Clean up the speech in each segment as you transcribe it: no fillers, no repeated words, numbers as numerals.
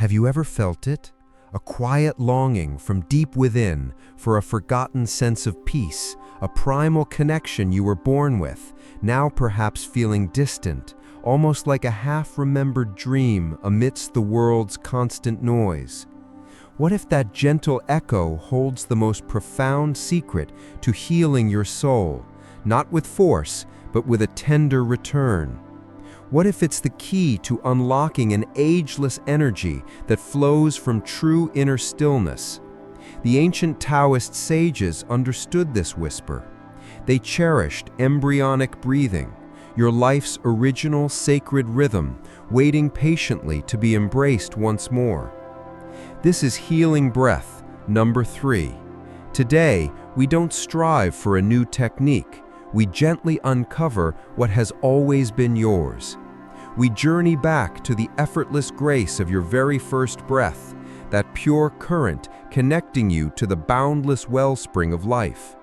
Have you ever felt it? A quiet longing from deep within for a forgotten sense of peace, a primal connection you were born with, now perhaps feeling distant, almost like a half-remembered dream amidst the world's constant noise. What if that gentle echo holds the most profound secret to healing your soul, not with force, but with a tender return? What if it's the key to unlocking an ageless energy that flows from true inner stillness? The ancient Taoist sages understood this whisper. They cherished embryonic breathing, your life's original sacred rhythm, waiting patiently to be embraced once more. This is healing breath, number 3. Today, we don't strive for a new technique. We gently uncover what has always been yours. We journey back to the effortless grace of your very first breath, that pure current connecting you to the boundless wellspring of life.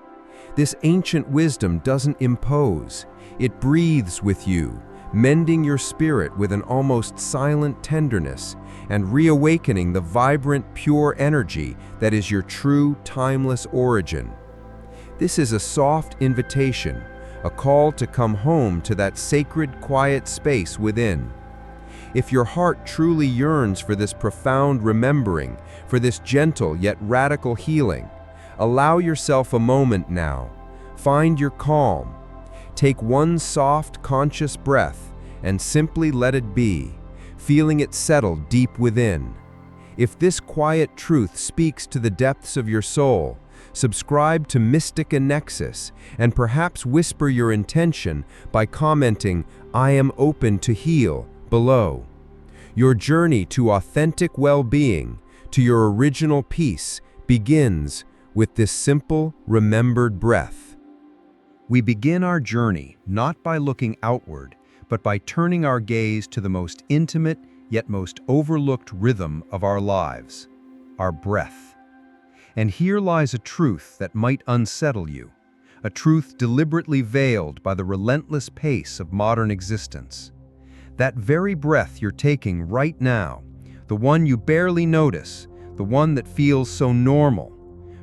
This ancient wisdom doesn't impose. It breathes with you, mending your spirit with an almost silent tenderness and reawakening the vibrant, pure energy that is your true, timeless origin. This is a soft invitation, a call to come home to that sacred, quiet space within. If your heart truly yearns for this profound remembering, for this gentle yet radical healing, allow yourself a moment now. Find your calm. Take one soft, conscious breath and simply let it be, feeling it settle deep within. If this quiet truth speaks to the depths of your soul, subscribe to Mystica Nexus and perhaps whisper your intention by commenting, "I am open to heal," below. Your journey to authentic well-being, to your original peace, begins with this simple, remembered breath. We begin our journey not by looking outward, but by turning our gaze to the most intimate yet most overlooked rhythm of our lives, our breath. And here lies a truth that might unsettle you, a truth deliberately veiled by the relentless pace of modern existence. That very breath you're taking right now, the one you barely notice, the one that feels so normal,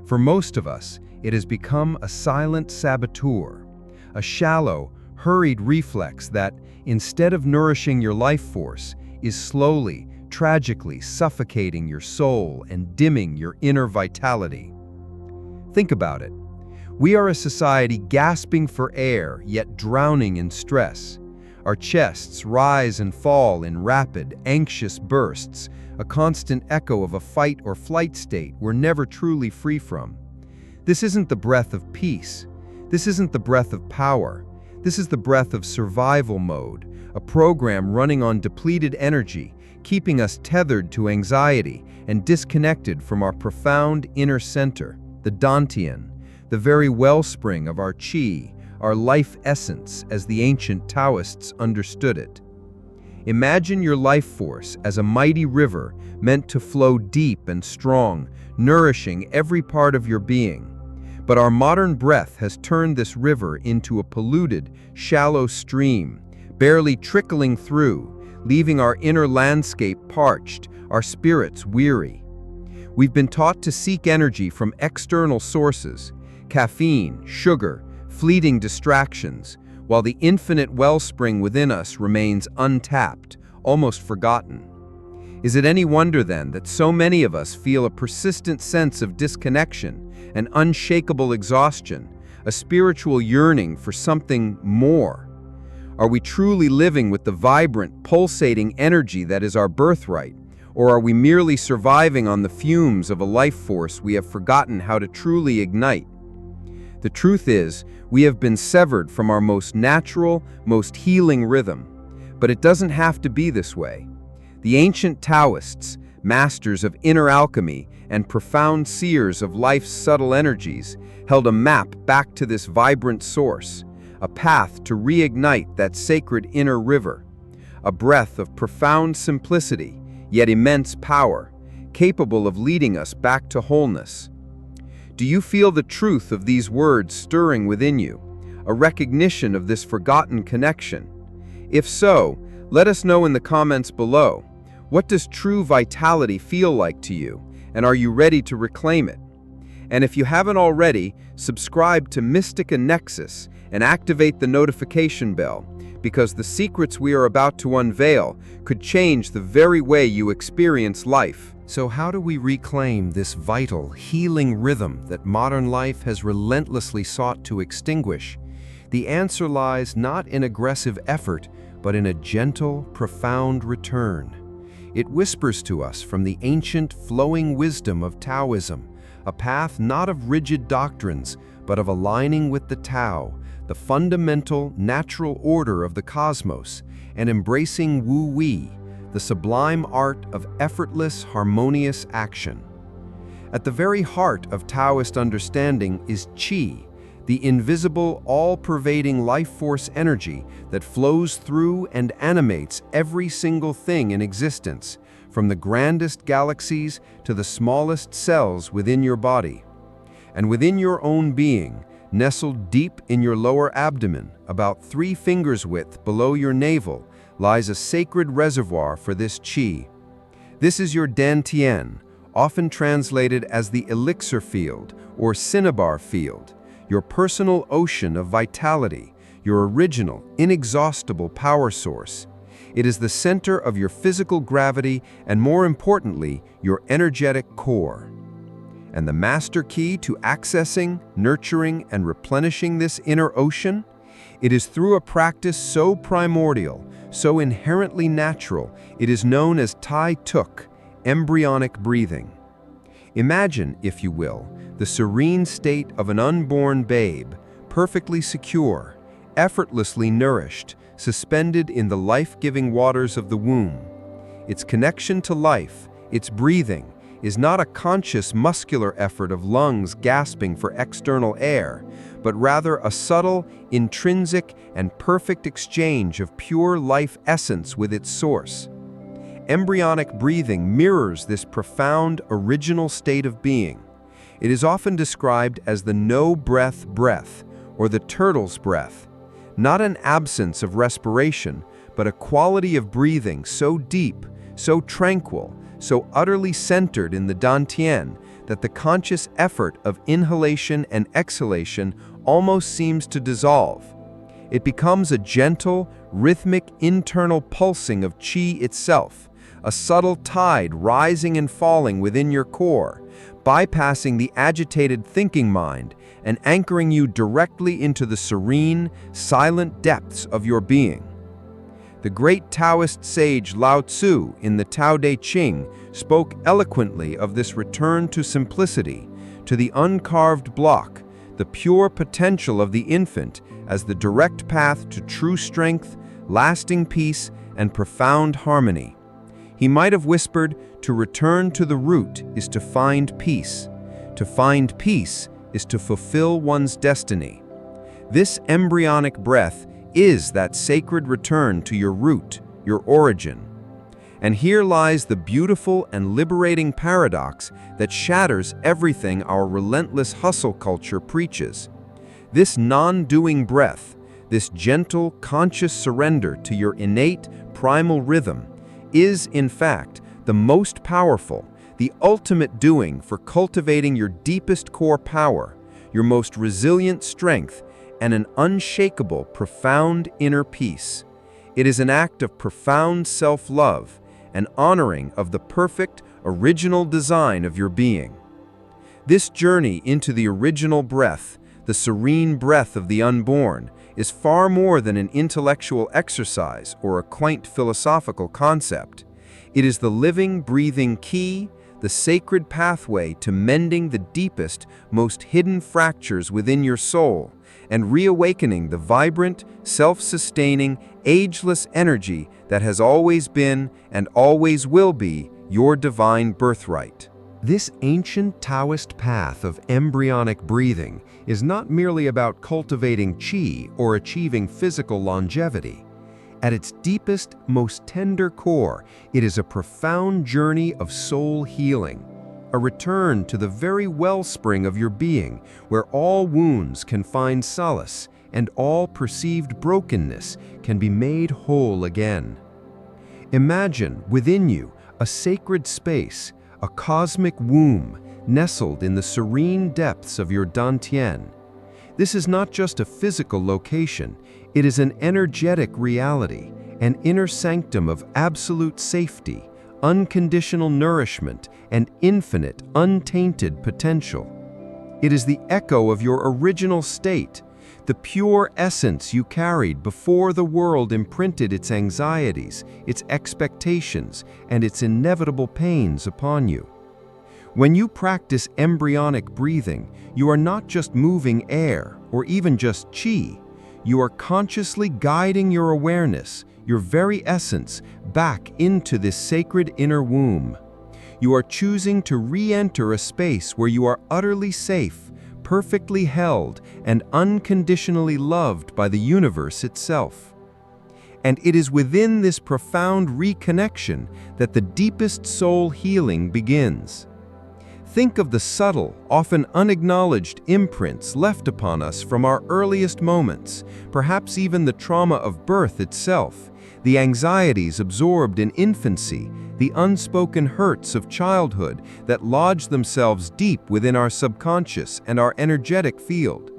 for most of us, it has become a silent saboteur, a shallow, hurried reflex that, instead of nourishing your life force, is slowly, tragically suffocating your soul and dimming your inner vitality. Think about it. We are a society gasping for air, yet drowning in stress. Our chests rise and fall in rapid, anxious bursts, a constant echo of a fight or flight state we're never truly free from. This isn't the breath of peace. This isn't the breath of power. This is the breath of survival mode, a program running on depleted energy, keeping us tethered to anxiety and disconnected from our profound inner center, the Dantian, the very wellspring of our qi, our life essence as the ancient Taoists understood it. Imagine your life force as a mighty river meant to flow deep and strong, nourishing every part of your being. But our modern breath has turned this river into a polluted, shallow stream, barely trickling through, leaving our inner landscape parched, our spirits weary. We've been taught to seek energy from external sources, caffeine, sugar, fleeting distractions, while the infinite wellspring within us remains untapped, almost forgotten. Is it any wonder then that so many of us feel a persistent sense of disconnection, an unshakable exhaustion, a spiritual yearning for something more? Are we truly living with the vibrant, pulsating energy that is our birthright, or are we merely surviving on the fumes of a life force we have forgotten how to truly ignite? The truth is, we have been severed from our most natural, most healing rhythm. But it doesn't have to be this way. The ancient Taoists, masters of inner alchemy and profound seers of life's subtle energies, held a map back to this vibrant source, a path to reignite that sacred inner river, a breath of profound simplicity, yet immense power, capable of leading us back to wholeness. Do you feel the truth of these words stirring within you, a recognition of this forgotten connection? If so, let us know in the comments below. What does true vitality feel like to you, and are you ready to reclaim it? And if you haven't already, subscribe to Mystica Nexus and activate the notification bell, because the secrets we are about to unveil could change the very way you experience life. So how do we reclaim this vital, healing rhythm that modern life has relentlessly sought to extinguish? The answer lies not in aggressive effort, but in a gentle, profound return. It whispers to us from the ancient, flowing wisdom of Taoism, a path not of rigid doctrines, but of aligning with the Tao, the fundamental, natural order of the cosmos, and embracing Wu-Wei, the sublime art of effortless, harmonious action. At the very heart of Taoist understanding is Qi, the invisible, all-pervading life force energy that flows through and animates every single thing in existence, from the grandest galaxies to the smallest cells within your body. And within your own being, nestled deep in your lower abdomen, about 3 fingers width below your navel, lies a sacred reservoir for this Qi. This is your Dantian, often translated as the elixir field or cinnabar field, your personal ocean of vitality, your original, inexhaustible power source. It is the center of your physical gravity and, more importantly, your energetic core. And the master key to accessing, nurturing, and replenishing this inner ocean? It is through a practice so primordial, so inherently natural, it is known as Tai Tuk, embryonic breathing. Imagine, if you will, the serene state of an unborn babe, perfectly secure, effortlessly nourished, suspended in the life-giving waters of the womb. Its connection to life, its breathing, is not a conscious muscular effort of lungs gasping for external air, but rather a subtle, intrinsic, and perfect exchange of pure life essence with its source. Embryonic breathing mirrors this profound, original state of being. It is often described as the no-breath breath, or the turtle's breath, not an absence of respiration, but a quality of breathing so deep, so tranquil, so utterly centered in the Dantian that the conscious effort of inhalation and exhalation almost seems to dissolve. It becomes a gentle, rhythmic internal pulsing of Qi itself, a subtle tide rising and falling within your core, bypassing the agitated thinking mind and anchoring you directly into the serene, silent depths of your being. The great Taoist sage Lao Tzu in the Tao Te Ching spoke eloquently of this return to simplicity, to the uncarved block, the pure potential of the infant as the direct path to true strength, lasting peace, and profound harmony. He might have whispered, "To return to the root is to find peace. To find peace is to fulfill one's destiny." This embryonic breath is that sacred return to your root, your origin. And here lies the beautiful and liberating paradox that shatters everything our relentless hustle culture preaches. This non-doing breath, this gentle, conscious surrender to your innate, primal rhythm, is, in fact, the most powerful, the ultimate doing for cultivating your deepest core power, your most resilient strength, and an unshakable, profound inner peace. It is an act of profound self-love, an honoring of the perfect, original design of your being. This journey into the original breath, the serene breath of the unborn, is far more than an intellectual exercise or a quaint philosophical concept. It is the living, breathing key, the sacred pathway to mending the deepest, most hidden fractures within your soul, and reawakening the vibrant, self-sustaining, ageless energy that has always been and always will be your divine birthright. This ancient Taoist path of embryonic breathing is not merely about cultivating Qi or achieving physical longevity. At its deepest, most tender core, it is a profound journey of soul healing, a return to the very wellspring of your being, where all wounds can find solace and all perceived brokenness can be made whole again. Imagine, within you, a sacred space, a cosmic womb nestled in the serene depths of your Dantian. This is not just a physical location, it is an energetic reality, an inner sanctum of absolute safety, unconditional nourishment, and infinite, untainted potential. It is the echo of your original state, the pure essence you carried before the world imprinted its anxieties, its expectations, and its inevitable pains upon you. When you practice embryonic breathing, you are not just moving air or even just qi. You are consciously guiding your awareness, your very essence, back into this sacred inner womb. You are choosing to re-enter a space where you are utterly safe, perfectly held, and unconditionally loved by the universe itself. And it is within this profound reconnection that the deepest soul healing begins. Think of the subtle, often unacknowledged imprints left upon us from our earliest moments, perhaps even the trauma of birth itself, the anxieties absorbed in infancy, the unspoken hurts of childhood that lodge themselves deep within our subconscious and our energetic field.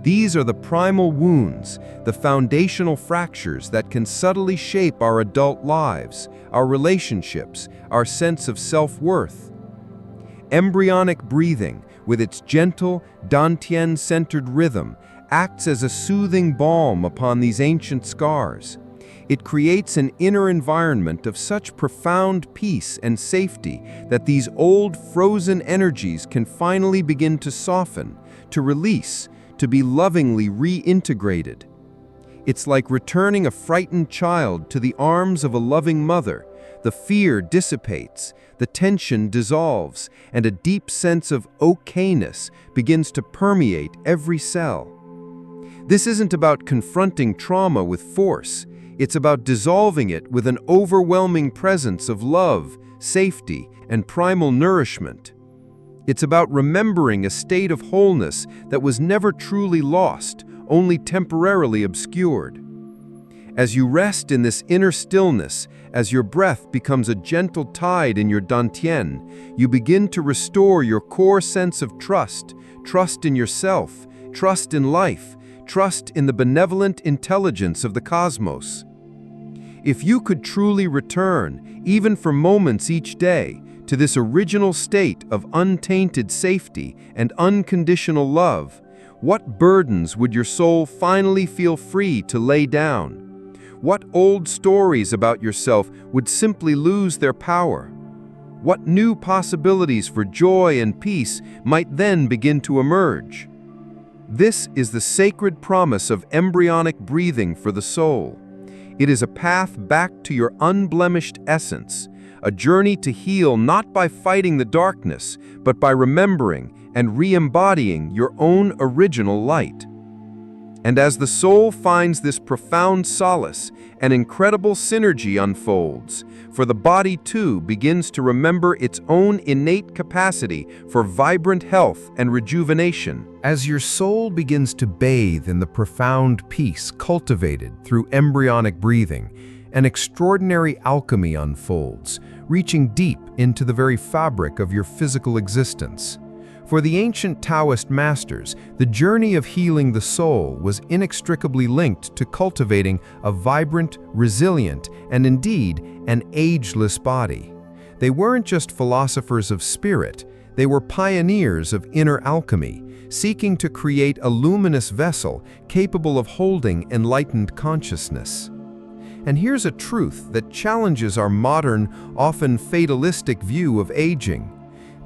These are the primal wounds, the foundational fractures that can subtly shape our adult lives, our relationships, our sense of self-worth. Embryonic breathing, with its gentle, Dantian-centered rhythm, acts as a soothing balm upon these ancient scars. It creates an inner environment of such profound peace and safety that these old frozen energies can finally begin to soften, to release, to be lovingly reintegrated. It's like returning a frightened child to the arms of a loving mother. The fear dissipates, the tension dissolves, and a deep sense of okayness begins to permeate every cell. This isn't about confronting trauma with force. It's about dissolving it with an overwhelming presence of love, safety, and primal nourishment. It's about remembering a state of wholeness that was never truly lost, only temporarily obscured. As you rest in this inner stillness, as your breath becomes a gentle tide in your Dantian, you begin to restore your core sense of trust, trust in yourself, trust in life, trust in the benevolent intelligence of the cosmos. If you could truly return, even for moments each day, to this original state of untainted safety and unconditional love, what burdens would your soul finally feel free to lay down? What old stories about yourself would simply lose their power? What new possibilities for joy and peace might then begin to emerge? This is the sacred promise of embryonic breathing for the soul. It is a path back to your unblemished essence, a journey to heal not by fighting the darkness, but by remembering and re-embodying your own original light. And as the soul finds this profound solace, an incredible synergy unfolds, for the body too begins to remember its own innate capacity for vibrant health and rejuvenation. As your soul begins to bathe in the profound peace cultivated through embryonic breathing, an extraordinary alchemy unfolds, reaching deep into the very fabric of your physical existence. For the ancient Taoist masters, the journey of healing the soul was inextricably linked to cultivating a vibrant, resilient, and indeed, an ageless body. They weren't just philosophers of spirit, they were pioneers of inner alchemy, seeking to create a luminous vessel capable of holding enlightened consciousness. And here's a truth that challenges our modern, often fatalistic view of aging.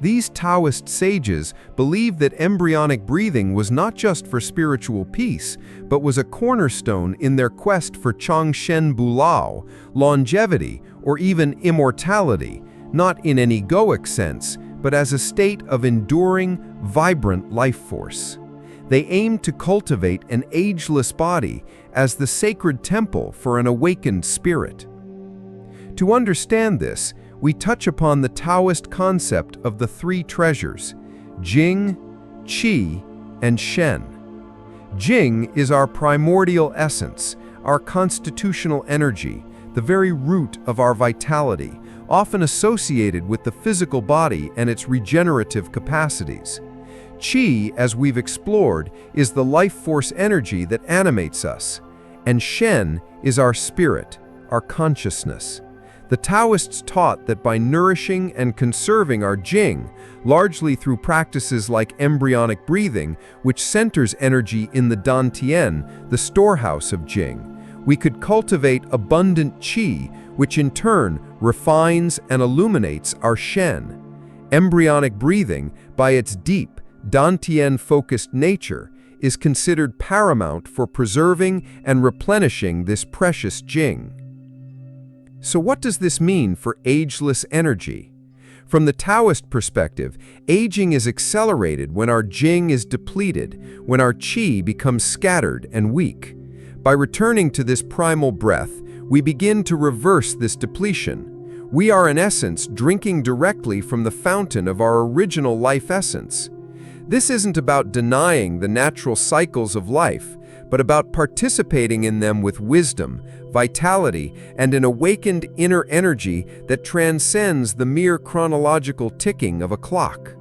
These Taoist sages believed that embryonic breathing was not just for spiritual peace, but was a cornerstone in their quest for Shen Bulao, longevity, or even immortality, not in an egoic sense, but as a state of enduring, vibrant life force. They aimed to cultivate an ageless body as the sacred temple for an awakened spirit. To understand this, we touch upon the Taoist concept of the three treasures, Jing, Qi, and Shen. Jing is our primordial essence, our constitutional energy, the very root of our vitality, often associated with the physical body and its regenerative capacities. Qi, as we've explored, is the life force energy that animates us, and Shen is our spirit, our consciousness. The Taoists taught that by nourishing and conserving our Jing, largely through practices like embryonic breathing, which centers energy in the Dantian, the storehouse of Jing, we could cultivate abundant Qi, which in turn refines and illuminates our Shen. Embryonic breathing, by its deep, Dantian-focused nature, is considered paramount for preserving and replenishing this precious Jing. So what does this mean for ageless energy? From the Taoist perspective, aging is accelerated when our Jing is depleted, when our Qi becomes scattered and weak. By returning to this primal breath, we begin to reverse this depletion. We are in essence drinking directly from the fountain of our original life essence. This isn't about denying the natural cycles of life, but about participating in them with wisdom, vitality, and an awakened inner energy that transcends the mere chronological ticking of a clock.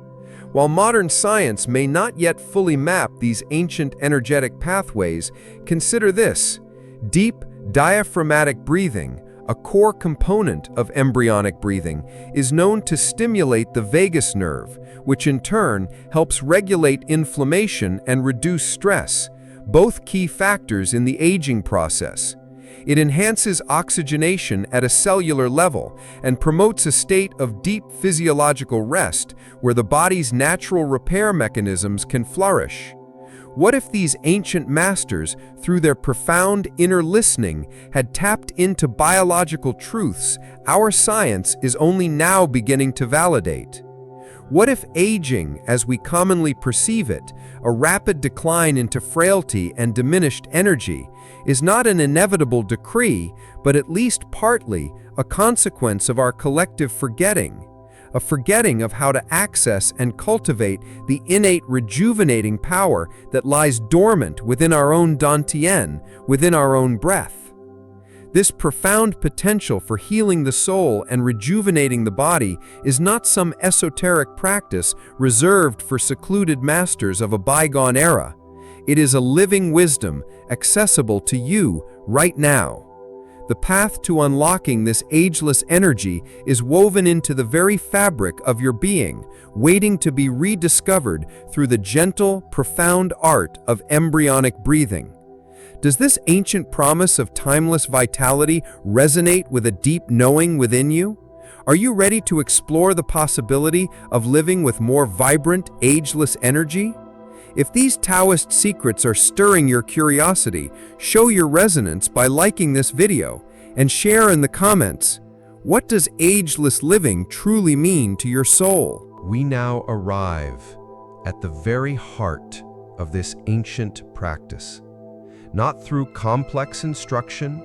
While modern science may not yet fully map these ancient energetic pathways, consider this: deep diaphragmatic breathing, a core component of embryonic breathing, is known to stimulate the vagus nerve, which in turn helps regulate inflammation and reduce stress, both key factors in the aging process. It enhances oxygenation at a cellular level and promotes a state of deep physiological rest where the body's natural repair mechanisms can flourish. What if these ancient masters, through their profound inner listening, had tapped into biological truths our science is only now beginning to validate? What if aging, as we commonly perceive it, a rapid decline into frailty and diminished energy, is not an inevitable decree, but at least partly a consequence of our collective forgetting, a forgetting of how to access and cultivate the innate rejuvenating power that lies dormant within our own Dantian, within our own breath. This profound potential for healing the soul and rejuvenating the body is not some esoteric practice reserved for secluded masters of a bygone era. It is a living wisdom accessible to you right now. The path to unlocking this ageless energy is woven into the very fabric of your being, waiting to be rediscovered through the gentle, profound art of embryonic breathing. Does this ancient promise of timeless vitality resonate with a deep knowing within you? Are you ready to explore the possibility of living with more vibrant, ageless energy? If these Taoist secrets are stirring your curiosity, show your resonance by liking this video and share in the comments. What does ageless living truly mean to your soul? We now arrive at the very heart of this ancient practice. Not through complex instruction,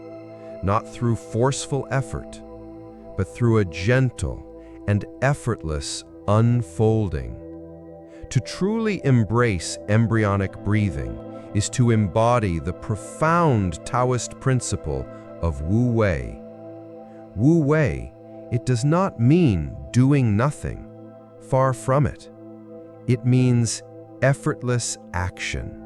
not through forceful effort, but through a gentle and effortless unfolding. To truly embrace embryonic breathing is to embody the profound Taoist principle of Wu Wei. Wu Wei, it does not mean doing nothing. Far from it. It means effortless action.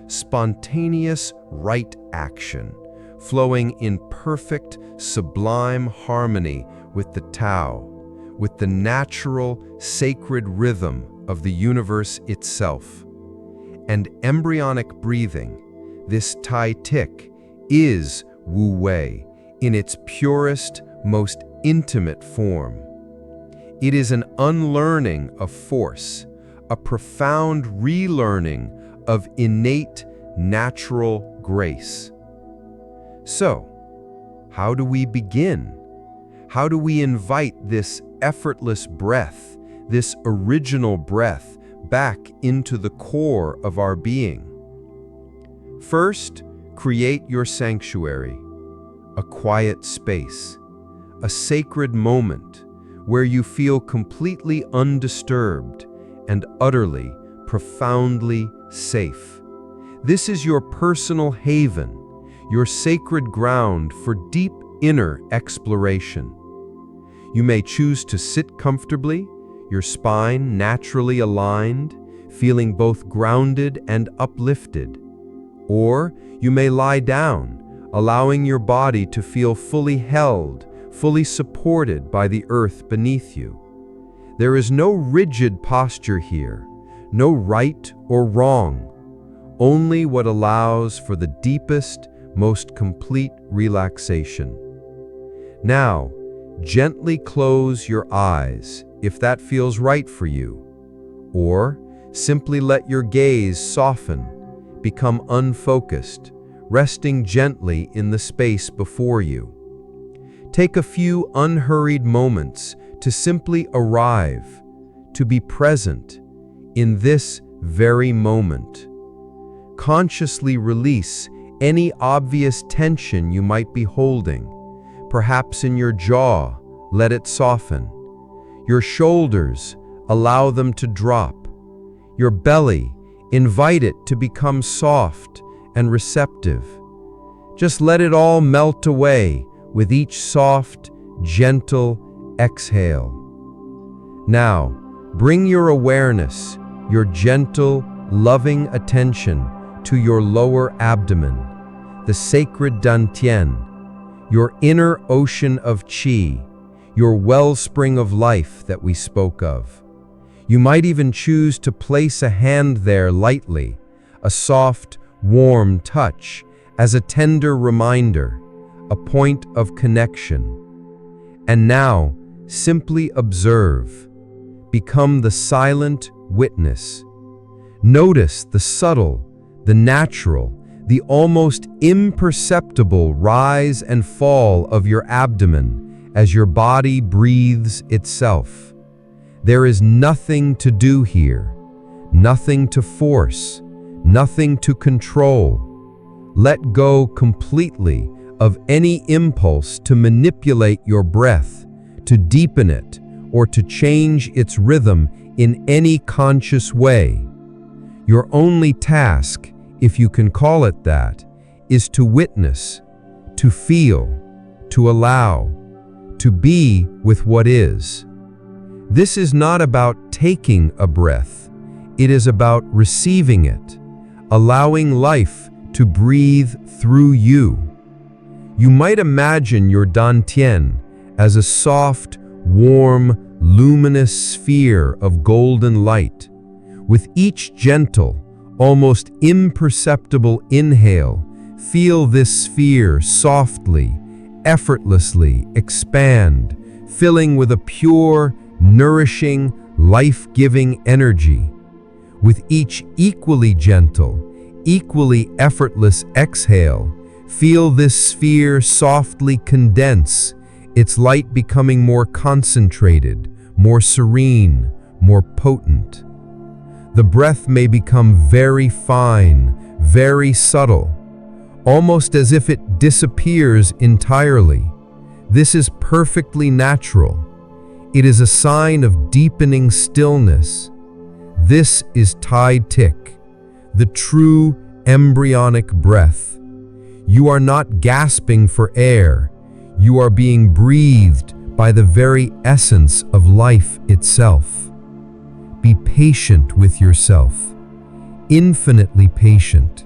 Spontaneous right action, flowing in perfect, sublime harmony with the Tao, with the natural, sacred rhythm of the universe itself. And embryonic breathing, this Tai Tik, is Wu Wei in its purest, most intimate form. It is an unlearning of force, a profound relearning of innate, natural grace. So, how do we begin? How do we invite this effortless breath, this original breath, back into the core of our being? First, create your sanctuary, a quiet space, a sacred moment where you feel completely undisturbed and utterly, profoundly safe. This is your personal haven, your sacred ground for deep inner exploration. You may choose to sit comfortably, your spine naturally aligned, feeling both grounded and uplifted. Or you may lie down, allowing your body to feel fully held, fully supported by the earth beneath you. There is no rigid posture here, no right or wrong, only what allows for the deepest, most complete relaxation. Now, gently close your eyes if that feels right for you, or simply let your gaze soften, become unfocused, resting gently in the space before you. Take a few unhurried moments to simply arrive, to be present in this very moment. Consciously release any obvious tension you might be holding. Perhaps in your jaw, let it soften. Your shoulders, allow them to drop. Your belly, invite it to become soft and receptive. Just let it all melt away with each soft, gentle exhale. Now, bring your awareness, your gentle, loving attention to your lower abdomen, the sacred Dantian, your inner ocean of qi, your wellspring of life that we spoke of. You might even choose to place a hand there lightly, a soft, warm touch, as a tender reminder, a point of connection. And now, simply observe. Become the silent witness. Notice the subtle, the natural, the almost imperceptible rise and fall of your abdomen as your body breathes itself. There is nothing to do here, nothing to force, nothing to control. Let go completely of any impulse to manipulate your breath, to deepen it, or to change its rhythm in any conscious way. Your only task, if you can call it that, is to witness, to feel, to allow, to be with what is. This is not about taking a breath. It is about receiving it, allowing life to breathe through you. You might imagine your Dantian as a soft, warm, luminous sphere of golden light. With each gentle, almost imperceptible inhale, feel this sphere softly, effortlessly expand, filling with a pure, nourishing, life-giving energy. With each equally gentle, equally effortless exhale, feel this sphere softly condense, its light becoming more concentrated, more serene, more potent. The breath may become very fine, very subtle, almost as if it disappears entirely. This is perfectly natural. It is a sign of deepening stillness. This is Tai Tik, the true embryonic breath. You are not gasping for air. You are being breathed by the very essence of life itself. Be patient with yourself, infinitely patient.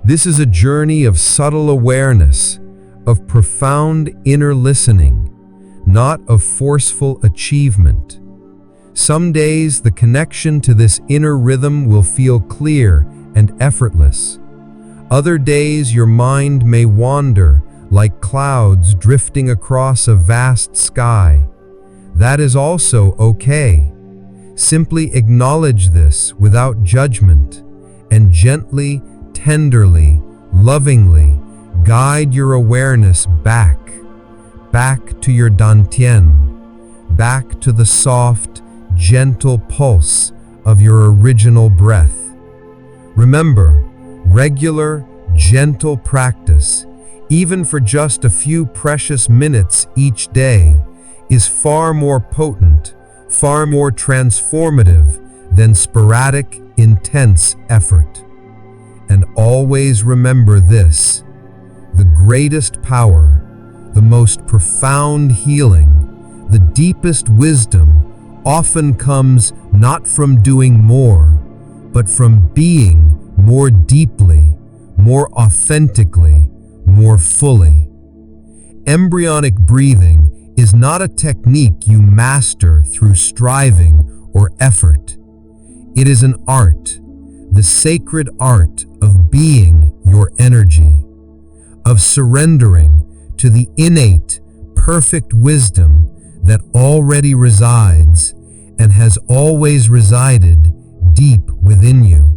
This is a journey of subtle awareness, of profound inner listening, not of forceful achievement. Some days the connection to this inner rhythm will feel clear and effortless. Other days your mind may wander like clouds drifting across a vast sky. That is also okay. Simply acknowledge this without judgment and gently, tenderly, lovingly guide your awareness back to your Dantian, back to the soft, gentle pulse of your original breath. Remember, regular, gentle practice, even for just a few precious minutes each day, is far more potent, far more transformative than sporadic, intense effort. And always remember this: the greatest power, the most profound healing, the deepest wisdom often comes not from doing more, but from being more deeply, more authentically, more fully. Embryonic breathing is not a technique you master through striving or effort. It is an art, the sacred art of being your energy, of surrendering to the innate, perfect wisdom that already resides and has always resided deep within you.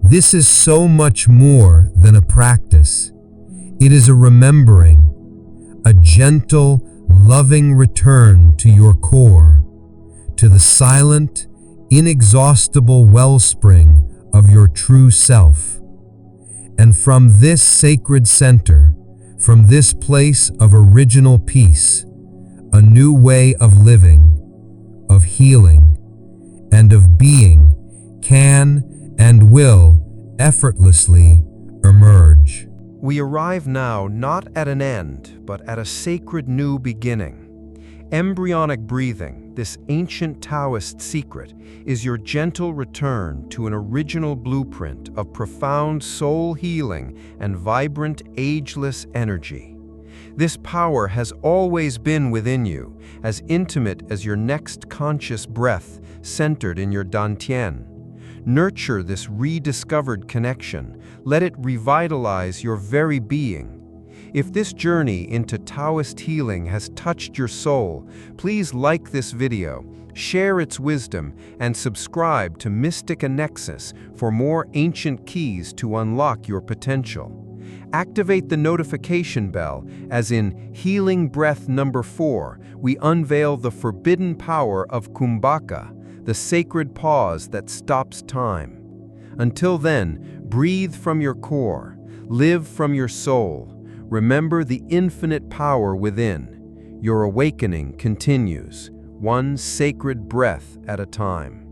This is so much more than a practice. It is a remembering, a gentle, loving return to your core, to the silent, inexhaustible wellspring of your true self. And from this sacred center, from this place of original peace, a new way of living, of healing, and of being can and will effortlessly emerge. We arrive now not at an end, but at a sacred new beginning. Embryonic breathing, this ancient Taoist secret, is your gentle return to an original blueprint of profound soul healing and vibrant, ageless energy. This power has always been within you, as intimate as your next conscious breath centered in your Dantian. Nurture this rediscovered connection. Let it revitalize your very being. If this journey into Taoist healing has touched your soul, please like this video, share its wisdom, and subscribe to Mystica Nexus for more ancient keys to unlock your potential. Activate the notification bell, as in Healing Breath number 4, we unveil the forbidden power of Kumbhaka, the sacred pause that stops time. Until then, breathe from your core, live from your soul. Remember the infinite power within. Your awakening continues, one sacred breath at a time.